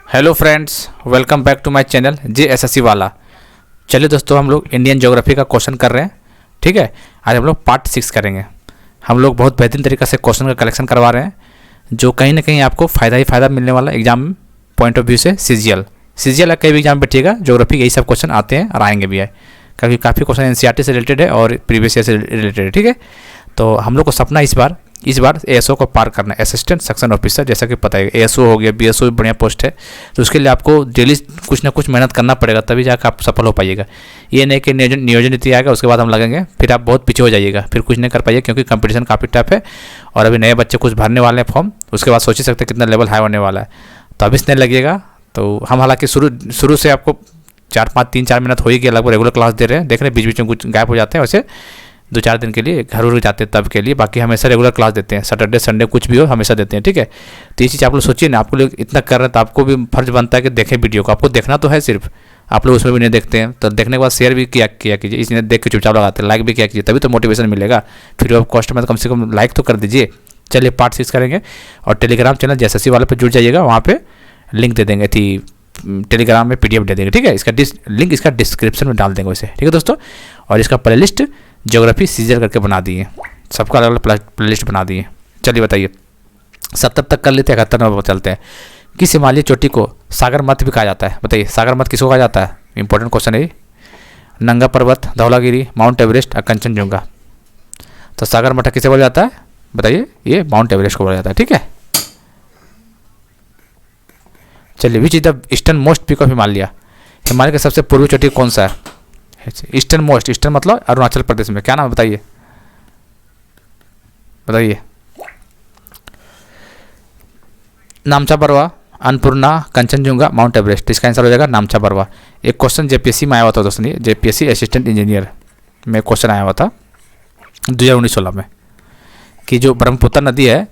Hello friends, welcome back to my channel JSSC वाला। चलिए दोस्तों, हम लोग इंडियन ज्योग्राफी का क्वेश्चन कर रहे हैं। ठीक है, आज हम लोग पार्ट 6 करेंगे। हम लोग बहुत बेहतरीन तरीके से क्वेश्चन का कलेक्शन करवा रहे हैं, जो कहीं ना कहीं आपको फ़ायदा ही फ़ायदा मिलने वाला एग्जाम पॉइंट ऑफ व्यू से। CGL कहीं भी एग्जाम बैठिएगा, ज्योग्राफी यही सब क्वेश्चन आते हैं और आएंगे भी है, क्योंकि काफ़ी क्वेश्चन NCERT से रिलेटेड है और प्रीवियस ईयर से रिलेटेड है। ठीक है, तो हम लोग को सपना इस बार ASO को पार करना है, असिस्टेंट सेक्शन ऑफिसर। जैसा कि पता है ASO हो गया, BSO भी बढ़िया पोस्ट है, तो उसके लिए आपको डेली कुछ ना कुछ मेहनत करना पड़ेगा, तभी जाकर आप सफल हो पाइएगा। ये नहीं कि नियोजन नीति आएगा उसके बाद हम लगेंगे, फिर आप बहुत पीछे हो जाइएगा, फिर कुछ नहीं कर पाइए, क्योंकि कंपटीशन काफ़ी टफ है और अभी नए बच्चे कुछ भरने वाले हैं फॉर्म। उसके बाद सोच ही सकते हैं कितना लेवल हाई होने वाला है, तो अभी इसने लगेगा। तो हम हालांकि शुरू से आपको 3-4 मिनट हो ही गया लगभग रेगुलर क्लास दे रहे हैं। देख रहे हैं बीच बीच में कुछ गायब हो जाते हैं, वैसे 2-4 दिन के लिए घर उड़ जाते हैं तब के लिए, बाकी हमेशा रेगुलर क्लास देते हैं। सैटरडे संडे कुछ भी हो हमेशा देते हैं। ठीक है, तो ये चीज़ आप लोग सोचिए ना, आपको लोग इतना कर रहे हैं तो आपको भी फर्ज बनता है कि देखें वीडियो को। आपको देखना तो है, सिर्फ आप लोग उसमें भी नहीं देखते हैं, तो देखने के बाद शेयर भी किया कीजिए। इसने देख के चुपचाप लगाते हैं, लाइक भी किया कीजिए, तभी तो मोटिवेशन मिलेगा। फिर आप कॉस्ट में तो कम से कम लाइक तो कर दीजिए। चलिए पार्ट 6 करेंगे, और टेलीग्राम चैनल JSSC वाले पर जुड़ जाइएगा, वहाँ पर लिंक दे देंगे, थी टेलीग्राम में PDF दे देंगे। ठीक है, इसका लिंक इसका डिस्क्रिप्शन में डाल देंगे वैसे। ठीक है दोस्तों, और इसका प्ले लिस्ट ज्योग्राफी CGL करके बना दिए, सबका अलग अलग प्ले लिस्ट बना दिए। चलिए बताइए, 70 तक कर लेते हैं, 71 नंबर चलते हैं। किस हिमालय चोटी को सागर मत भी कहा जाता है? बताइए, सागर मत किसको कहा जाता है? इंपॉर्टेंट क्वेश्चन है। नंगा पर्वत, धौलागिरी, माउंट एवरेस्ट और कंचनजुंगा। तो सागर मठ किसे बोला जाता है? बताइए, ये माउंट एवरेस्ट को बोला जाता है। ठीक है, चलिए, which is the eastern most peak of Himalaya? Himalaya का सबसे पूर्वी चोटी कौन सा है? ईस्टर्न मोस्ट, ईस्टर्न मतलब अरुणाचल प्रदेश में। क्या नाम है बताइए? बताइए, नामचा बरवा, अन्नपूर्णा, कंचनजुंगा, माउंट एवरेस्ट। इसका आंसर हो जाएगा नामचा बरवा। एक क्वेश्चन JPSC में आया हुआ था दोस्तों, ये JPSC असिस्टेंट इंजीनियर में क्वेश्चन आया हुआ था 2019-16 में, कि जो ब्रह्मपुत्र नदी है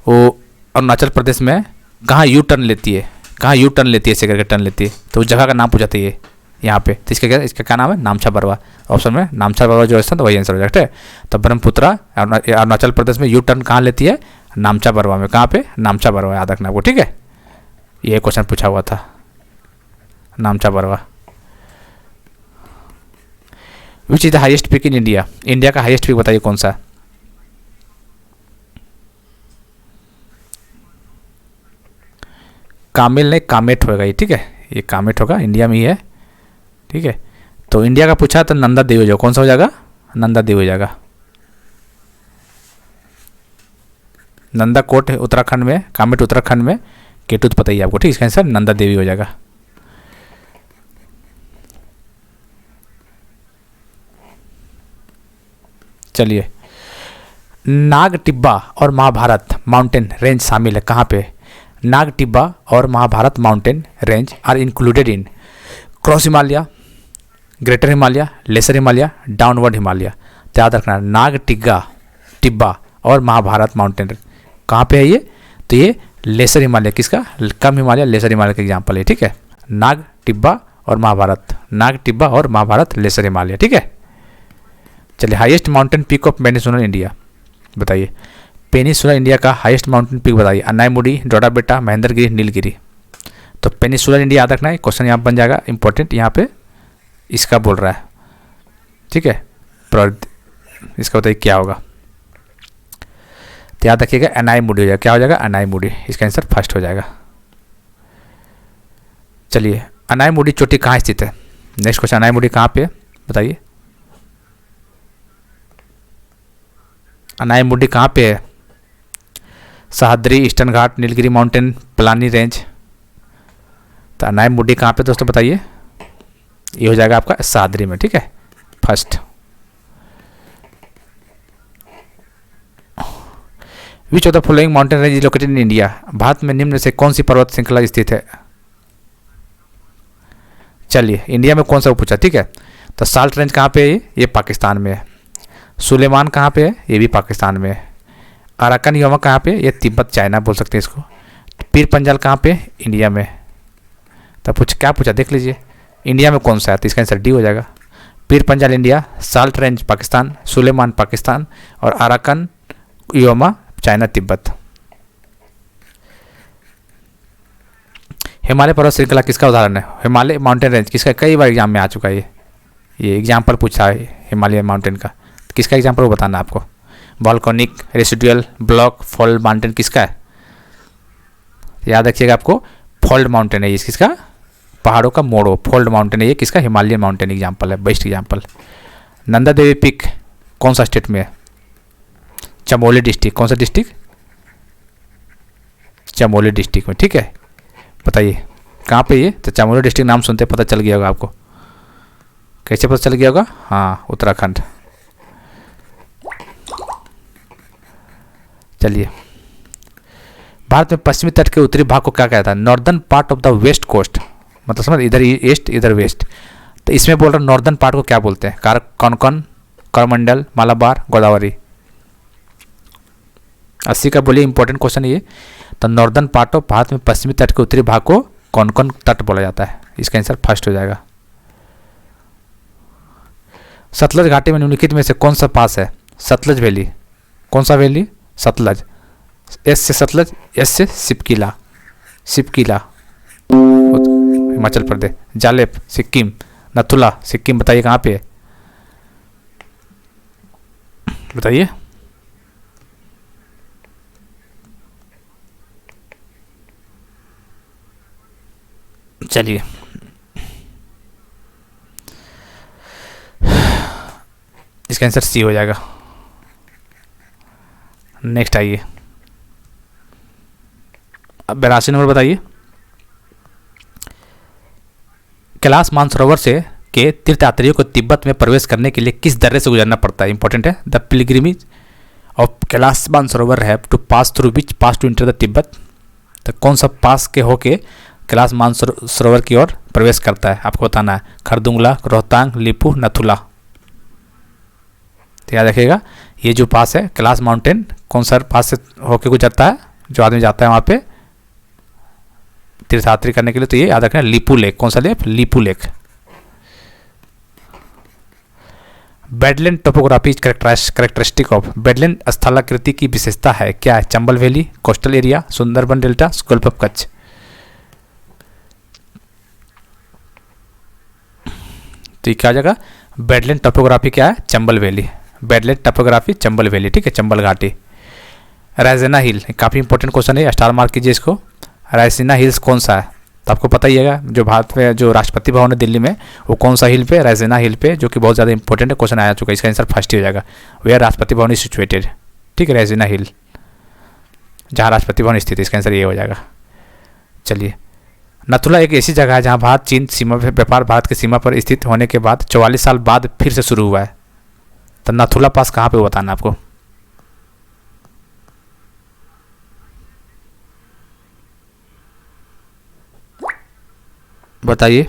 वो अरुणाचल प्रदेश में कहाँ यू टर्न लेती है, ऐसे करके टर्न लेती है, तो उस जगह का नाम पूछा था ये यहाँ पे। तो इसका क्या नाम है? नामचा बरवा। ऑप्शन में नामचा बरवा जो है तो वही आंसर हो जाता है। तो ब्रह्मपुत्र अरुणाचल प्रदेश में यू टर्न कहाँ लेती है? नामचा बरवा में। कहाँ पे? नामचा बरवा, याद रखना आपको। ठीक है, ये क्वेश्चन पूछा हुआ था, नामचा Barwa. Which is the highest peak in India? India का हाईएस्ट पीक बताइए कौन सा? कामिल नहीं, कामेट होगा ये। ठीक है, ये कामेट होगा, इंडिया में ही है। ठीक है, तो इंडिया का पूछा तो नंदा देवी हो जाएगा। कौन सा हो जाएगा? नंदा देवी हो जाएगा। नंदा कोट उत्तराखंड में, कामेट उत्तराखंड में, केटुत पता ही आपको। ठीक है, इसका आंसर नंदा देवी हो जाएगा। चलिए, नाग टिब्बा और महाभारत माउंटेन रेंज शामिल है कहाँ पे? नाग टिब्बा और Mahabharat mountain range are included in cross Himalaya, greater Himalaya, lesser Himalaya, downward Himalaya. तो याद रखना, नाग टिब्बा और महाभारत माउंटेन कहाँ पे है ये? तो ये लेसर हिमालय, किसका? कम हिमालय, लेसर हिमालय का एग्जाम्पल है। ठीक है, नाग टिब्बा और महाभारत, लेसर हिमालय। ठीक है, चलिए, highest mountain peak of peninsular India बताइए। पेनिनसुलर इंडिया का हाईएस्ट माउंटेन पीक बताइए। अनाईमुडी, डोडाबेटा, महेंद्रगिरी, नीलगिरी। तो पेनिनसुलर इंडिया याद रखना है, क्वेश्चन यहाँ बन जाएगा इंपॉर्टेंट। यहाँ पे इसका बोल रहा है। ठीक है, इसका बताइए क्या होगा? तो याद रखिएगा, अनाईमुडी हो जाएगा। क्या हो जाएगा? अनाईमुडी। इसका आंसर फर्स्ट हो जाएगा। चलिए, अनाईमुडी चोटी कहाँ स्थित है? नेक्स्ट क्वेश्चन, अनाईमुडी कहाँ पे है बताइए? अनाईमुडी कहाँ पे है? सह्याद्री, ईस्टर्न घाट, नीलगिरी माउंटेन, पलानी रेंज। तो अनाईमुडी कहाँ पे दोस्तों बताइए? ये हो जाएगा आपका सह्याद्री में। ठीक है, first. Which of the following mountain range is located in India? Bharat में निम्न से कौन सी पर्वत श्रृंखला स्थित है? चलिए, इंडिया में कौन सा वो पूछा। ठीक है, तो साल्ट रेंज कहाँ पे है? ये पाकिस्तान में है। सुलेमान कहाँ पे है? ये भी पाकिस्तान में है। अराकन योमा कहाँ पे? ये तिब्बत, चाइना बोल सकते हैं इसको। पीर पंजाल कहाँ पे? इंडिया में। तो क्या पूछा देख लीजिए, इंडिया में कौन सा है? तो इसका आंसर डी हो जाएगा। Pir Panjal India, salt range Pakistan, Sulaiman Pakistan और Arakan Yoma China Tibet. Himalaya पर्वत श्रृंखला किसका उदाहरण है? हिमालय माउंटेन रेंज किसका, कई बार एग्जाम में आ चुका है ये एग्जाम्पल पूछा है हिमालय माउंटेन का, तो किसका एग्जाम्पल वो बताना है आपको। Volcanic, residual, block, fold mountain किसका है? याद रखिएगा आपको, फोल्ड माउंटेन है ये, किसका? पहाड़ों का मोड़ो, फोल्ड माउंटेन है ये, किसका? हिमालयन माउंटेन एग्जाम्पल है, best example. Nanda Devi peak कौन सा स्टेट में है? चमोली डिस्ट्रिक्ट, कौन सा डिस्ट्रिक्ट? चमोली डिस्ट्रिक्ट में, ठीक है। बताइए कहाँ पे ये? तो चमोली डिस्ट्रिक्ट नाम सुनते पता चल गया होगा आपको। कैसे पता चल गया होगा? हाँ, उत्तराखंड। चलिए, भारत में पश्चिमी तट के उत्तरी भाग को क्या कहता है? Northern part of the west coast, मतलब समझ, इधर ईस्ट इधर वेस्ट। तो इसमें बोल रहा नॉर्दर्न पार्ट को क्या बोलते हैं? कौन करमंडल, मालाबार, गोदावरी। 80 का बोलिए, इंपॉर्टेंट क्वेश्चन ये। तो नॉर्दर्न पार्ट ऑफ भारत में पश्चिमी तट के उत्तरी भाग को कौन कौन तट बोला जाता है? इसका आंसर फर्स्ट हो जाएगा। सतलज घाटी में निम्नलिखित में से कौन सा पास है? सतलज वैली, कौन सा वैली? सतलज। एस से सतलज, एस से सिपकिला, सिपकिला हिमाचल प्रदेश, जालेप सिक्किम, नथुला सिक्किम, बताइए कहाँ पे है? बताइए। चलिए, इसका आंसर सी हो जाएगा। नेक्स्ट आइए, अब 82 नंबर बताइए। कैलाश मानसरोवर से के तीर्थयात्रियों को तिब्बत में प्रवेश करने के लिए किस दर्रे से गुजरना पड़ता है? इंपॉर्टेंट है। The pilgrimage of Kailash Mansarovar have to pass through which pass to enter the Tibet. तो कौन सा पास के होके कैलाश मानसरोवर की ओर प्रवेश करता है? आपको बताना है। खरदुंगला, रोहतांग, लिपू, नथुला। तो याद रखिएगा, ये जो पास है कैलाश माउंटेन, कौन सा पास से होके गुजरता है? जो आदमी जाता है वहाँ पे तीर्थयात्री करने के लिए, तो ये याद रखना, लिपू लेक। कौन सा lake? Lipu lake. Badland topography characteristic of. Badland स्थलाकृति की विशेषता है क्या है? Chambal valley, coastal area, Sundarban delta, gulf of Kutch. तो ये क्या जगह? बेडलैंड टोपोग्राफी क्या है? Chambal valley. Badland topography Chambal valley, ठीक है, चंबल घाटी। रायसीना हिल, काफ़ी इंपॉर्टेंट क्वेश्चन है, स्टार मार्क कीजिए इसको। रायसीना हिल्स कौन सा है? तो आपको पता ही है, जो भारत में जो राष्ट्रपति भवन है दिल्ली में, वो कौन सा हिल पे? रायसीना हिल पे, जो कि बहुत ज़्यादा इंपॉर्टेंट है, क्वेश्चन आया चुका है। इसका आंसर फर्स्ट ही हो जाएगा। Where Rashtrapati Bhavan is situated, ठीक है, रायसीना हिल, जहाँ राष्ट्रपति भवन स्थित है। इसका आंसर ये हो जाएगा। चलिए, नथुला एक ऐसी जगह है जहाँ भारत चीन सीमा व्यापार भारत की सीमा पर स्थित होने के बाद 44 साल बाद फिर से शुरू हुआ है। तो नथुला पास कहाँ पे वो बताना आपको। बताइए।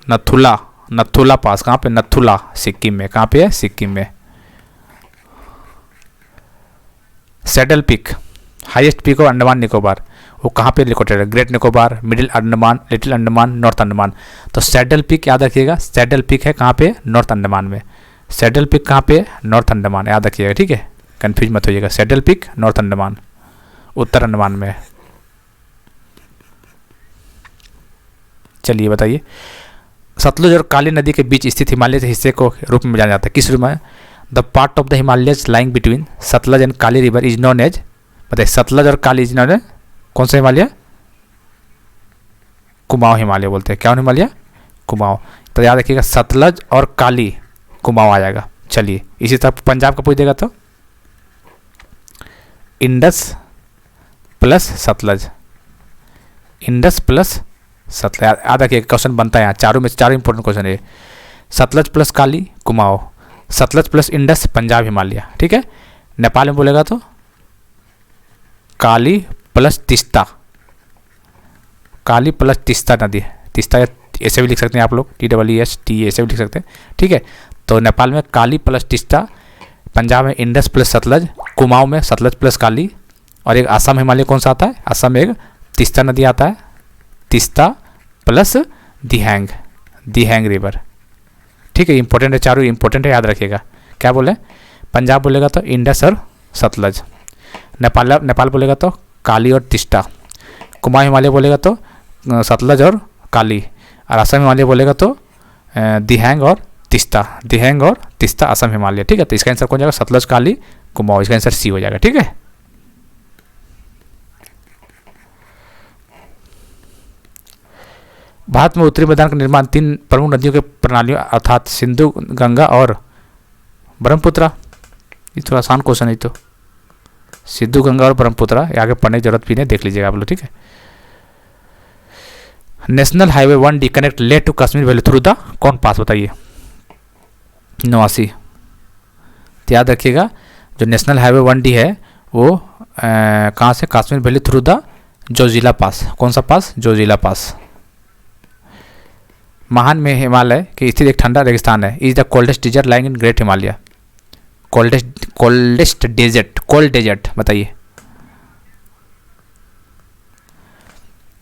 नथुला, नथुला पास कहाँ पे? नथुला सिक्किम में। कहाँ पे है? सिक्किम में। Saddle peak, highest peak of Andaman Nicobar, वो कहाँ पे लोकेटेड है? Great Nicobar, middle Andaman, little Andaman, north Andaman. तो सैडल पीक याद रखिएगा, सैडल पीक है कहाँ पे? नॉर्थ अंडमान में। सैडल पीक कहाँ पे? नॉर्थ अंडमान, याद रखिएगा, ठीक है, कंफ्यूज मत होइएगा। सैडल पीक नॉर्थ अंडमान, उत्तर अंडमान में। चलिए बताइए। सतलुज और काली नदी के बीच स्थित हिमालय के हिस्से को रूप में जाना जाता है, किस रूप में? The part of the Himalayas lying between Sutlej and Kali river is known as. बताइए, सतलज और काली इज नोन एज कौन सा हिमालय? कुमाऊं हिमालय बोलते हैं। क्या हिमालय? कुमाऊं। तो याद रखिएगा, सतलज और काली, कुमाऊं आ जाएगा। चलिए, इसी तरह पंजाब का पूछ देगा तो Indus plus Sutlej, Indus plus Sutlej, याद रखिएगा, क्वेश्चन बनता है यहाँ। चारों में चारों इंपॉर्टेंट क्वेश्चन है। सतलज प्लस काली, कुमाऊं। सतलज प्लस इंडस, पंजाब हिमालय, ठीक है। नेपाल में बोलेगा तो काली प्लस तिस्ता, काली प्लस तिस्ता नदी, तिस्ता ऐसे भी लिख सकते हैं आप लोग, TEEST ऐसे भी लिख सकते हैं, ठीक है। तो नेपाल में काली प्लस तिस्ता, पंजाब में इंडस प्लस सतलज, कुमाऊं में सतलज प्लस काली, और एक असम हिमालय कौन सा आता है? असम में एक तिस्ता नदी आता है, तिस्ता प्लस दिहैंग, दिहैंग रिवर, ठीक है। इंपॉर्टेंट है, चारों इंपॉर्टेंट है, याद रखिएगा। क्या बोले? पंजाब बोलेगा तो इंडस और सतलज, नेपाल बोलेगा तो काली और तिस्ता, कुमाऊं हिमालय बोलेगा तो सतलज और काली, और असम हिमालय बोलेगा तो दिहैंग और तिस्ता, दिहैंग और तिस्ता असम हिमालय। ठीक है, तो इसका आंसर कौन जाएगा, सतलज, काली, कुमाऊं, इसका आंसर सी हो जाएगा। ठीक है, भारत में उत्तरी मैदान का निर्माण 3 प्रमुख नदियों के प्रणालियों अर्थात सिंधु, गंगा और ब्रह्मपुत्रा। ये थोड़ा आसान क्वेश्चन है तो, सिंधु, गंगा और ब्रह्मपुत्रा, आगे पढ़ने की जरूरत भी नहीं, देख लीजिएगा आप लोग। ठीक है, national highway 1D connect Leh to Kashmir valley through the कौन पास, बताइए, नवासी। तो याद रखिएगा जो नेशनल हाईवे 1D है वो कहाँ से, Kashmir valley through the Zojila pass. कौन सा पास, जोजिला पास। महान में हिमालय के स्थित एक ठंडा रेगिस्तान है, is the coldest desert lying in great Himalaya. Coldest desert, cold desert, बताइए।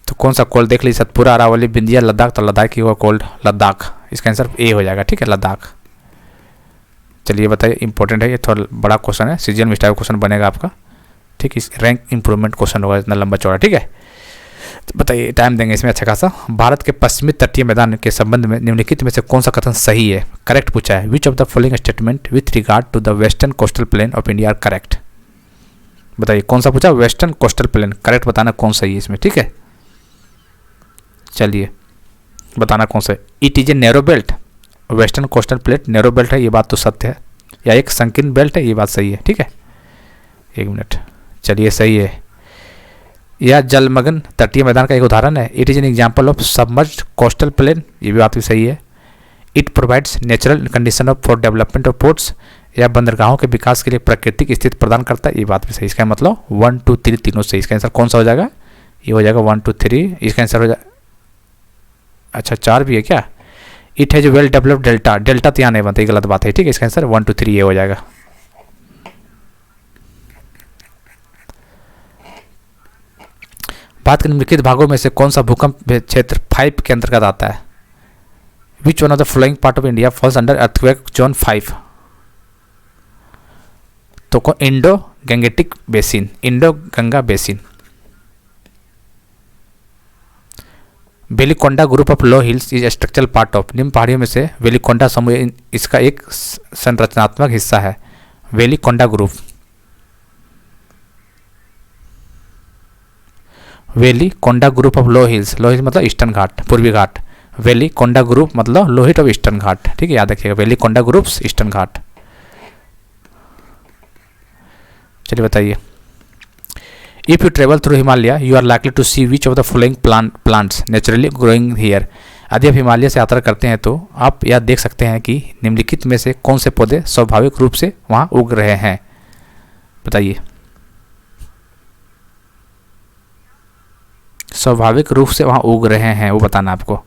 तो कौन सा कोल्ड, देख लीजिए, सतपुरा, अरावली, बिंदिया, लद्दाख, तो लद्दाख की हुआ कोल्ड, लद्दाख, इसका आंसर ए हो जाएगा। ठीक है, लद्दाख। चलिए बताइए, इंपॉर्टेंट है ये, थोड़ा बड़ा क्वेश्चन है, सीजन मिस्टाइल क्वेश्चन बनेगा आपका। ठीक है, रैंक इंप्रूवमेंट क्वेश्चन होगा, इतना लंबा चौड़ा। ठीक है, तो बताइए, टाइम देंगे इसमें अच्छा खासा। भारत के पश्चिमी तटीय मैदान के संबंध में निम्नलिखित में से कौन सा कथन सही है, करेक्ट पूछा है। Which of the following statement with regard to the western coastal plain of India are correct, बताइए कौन सा पूछा, वेस्टर्न कोस्टल प्लेन, करेक्ट बताना कौन सही है इसमें। ठीक है, चलिए बताना कौन सा है। It is a narrow belt, western coastal plate narrow belt है, ये बात तो सत्य है, या एक संकीर्ण बेल्ट है, ये बात सही है। ठीक है, एक मिनट, चलिए सही है। यह जलमग्न तटीय मैदान का एक उदाहरण है। It is an example of submerged coastal plain, ये भी बात भी सही है। It provides natural condition of for development of ports, या बंदरगाहों के विकास के लिए प्राकृतिक स्थिति प्रदान करता है, ये बात भी सही। इसका मतलब 1 2 3 तीनों सही। इसका आंसर कौन सा हो जाएगा, ये हो जाएगा 1 2 3, इसका आंसर हो जाएगा, अच्छा 4 भी है क्या। It has well developed delta, delta तो यहाँ नहीं बनता, ये गलत बात है। ठीक है, इसका आंसर 1 2 3 ये हो जाएगा। भारत के निम्नलिखित भागों में से कौन सा भूकंप क्षेत्र 5 के अंतर्गत आता है। Which one of the flowing part of India falls under earthquake zone 5, तो Indo Gangetic basin, Indo Ganga basin. Velikonda group of low hills is structural part of, निम्न पहाड़ियों में से वेलिकोंडा समूह इसका एक संरचनात्मक हिस्सा है। Velikonda group, Velikonda group of low hills, low hills मतलब ईस्टर्न घाट, पूर्वी घाट। वेलिकोंडा ग्रुप मतलब लोहित ऑफ ईस्टर्न घाट। ठीक है, याद रखिएगा, वेलिकोंडा ग्रुप्स ईस्टर्न घाट। चलिए बताइए, if you travel through Himalaya you are likely to see which of the following plants naturally growing here. यदि आप हिमालय से यात्रा करते हैं तो आप यह देख सकते हैं कि निम्नलिखित में से कौन से पौधे स्वाभाविक रूप से वहाँ उग रहे हैं, बताइए। स्वाभाविक रूप से वहाँ उग रहे हैं वो बताना आपको।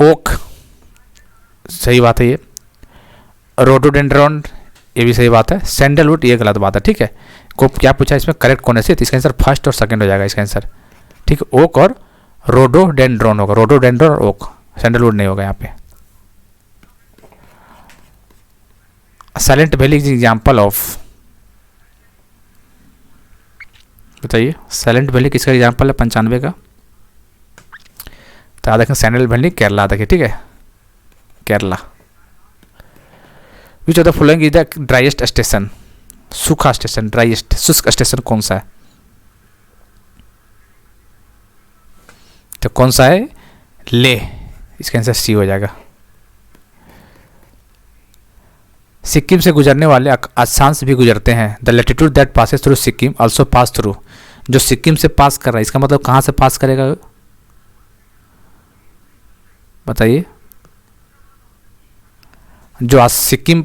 ओक, सही बात है ये। रोडोडेंड्रॉन, ये भी सही बात है। सैंडलवुड, ये गलत बात है। ठीक है, को क्या पूछा इसमें, करेक्ट कौन है, तो इसका आंसर फर्स्ट और सेकंड हो जाएगा इसका आंसर। ठीक है, ओक और रोडोडेंड्रॉन होगा, रोडोडेंड्रॉन और ओक, सैंडलवुड नहीं होगा यहाँ पे। Silent valley is example of, बताइए साइलेंट वैली किसका एग्जाम्पल है 95 का, तो याद रखें सैंडल वैली केरला देखिए। ठीक है, केरला। विच of the following is the driest station, सूखा स्टेशन, ड्राइएस्ट शुष्क स्टेशन कौन सा है, तो कौन सा है, लेह, इसका आंसर सी हो जाएगा। सिक्किम से गुजरने वाले अक्षांश भी गुजरते हैं। The latitude that passes through Sikkim also pass through, जो सिक्किम से पास कर रहा है इसका मतलब कहाँ से पास करेगा, बताइए। जो सिक्किम,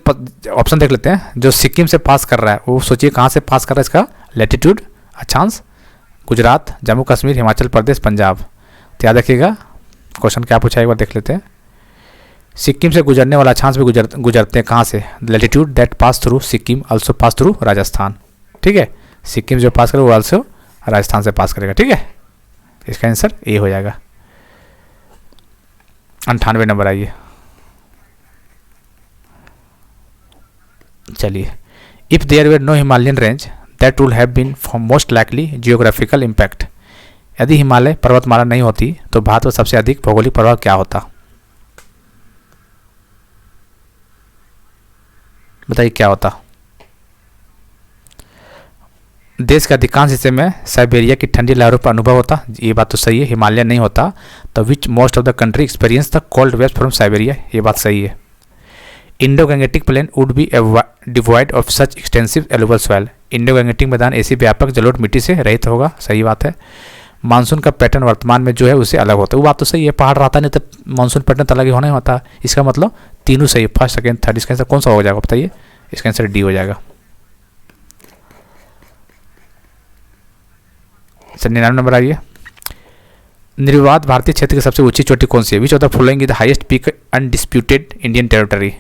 ऑप्शन देख लेते हैं, जो सिक्किम से पास कर रहा है वो सोचिए कहाँ से पास कर रहा है, इसका लैटिट्यूड अक्षांश, गुजरात, जम्मू कश्मीर, हिमाचल प्रदेश, पंजाब। तो याद रखिएगा क्वेश्चन क्या पूछा है, एक बार देख लेते हैं। सिक्किम से गुजरने वाला अक्षांश भी गुजरते हैं कहाँ से, latitude that pass through Sikkim also pass through Rajasthan. ठीक है, सिक्किम जो पास करे वो आल्सो राजस्थान से पास करेगा। ठीक है, इसका आंसर ए हो जाएगा। 98 नंबर आइए। चलिए, if there were no Himalayan range that would have been for most likely geographical impact, यदि हिमालय पर्वतमाला नहीं होती तो भारत का सबसे अधिक भौगोलिक प्रभाव क्या होता? बताइए क्या होता? देश के अधिकांश हिस्से में साइबेरिया की ठंडी लहरों पर अनुभव होता। ये बात तो सही है, हिमालय नहीं होता। तो which most of the country experience the cold waves from Siberia, ये बात सही है। Indo Gangetic plain would be devoid of such extensive alluvial soil, Indo Gangetic मैदान ऐसी व्यापक जलोढ़ मिट्टी से रहित होगा, सही बात है। मानसून का पैटर्न वर्तमान में जो है उससे अलग होता है, वो बात तो सही है, पहाड़ रहता नहीं तो मानसून पैटर्न अलग ही होना ही होता। इसका मतलब तीनों सही है, फर्स्ट सेकेंड थर्ड। इसका आंसर कौन सा हो जाएगा बताइए? इसका आंसर डी हो जाएगा। 99 नंबर आइए। निर्विवाद भारतीय क्षेत्र की सबसे ऊंची चोटी कौन सी है? Which of the following is the highest peak undisputed Indian territory?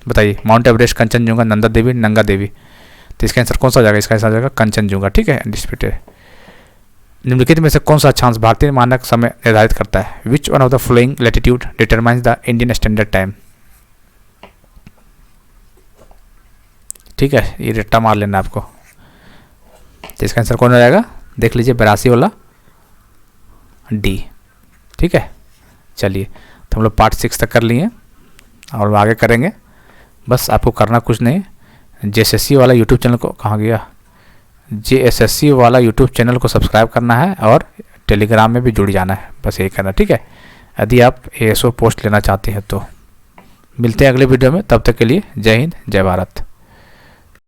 बताइए। माउंट एवरेस्ट, कंचनजुंगा, नंदा देवी, नंगा देवी। तो इसका आंसर कौन सा हो जाएगा? इसका आंसर हो जाएगा कंचनजुंगा, ठीक है, अनडिस्प्यूटेड। निम्नलिखित में से कौन सा अक्षांश भारतीय मानक समय निर्धारित करता है? Which one of the following latitude determines the Indian standard time? ठीक है, ये रट्टा मार लेना आपको। तो इसका आंसर कौन हो जाएगा? देख लीजिए, 82 वाला डी, ठीक है। चलिए, तो हम लोग पार्ट 6 तक कर लिए और आगे करेंगे। बस आपको करना कुछ नहीं, जेएसएससी वाला यूट्यूब चैनल को, कहाँ गया, जेएसएससी वाला यूट्यूब चैनल को सब्सक्राइब करना है और टेलीग्राम में भी जुड़ जाना है, बस यही करना, ठीक है। यदि आप एएसओ पोस्ट लेना चाहते हैं तो। मिलते हैं अगले वीडियो में, तब तक के लिए जय हिंद, जय भारत।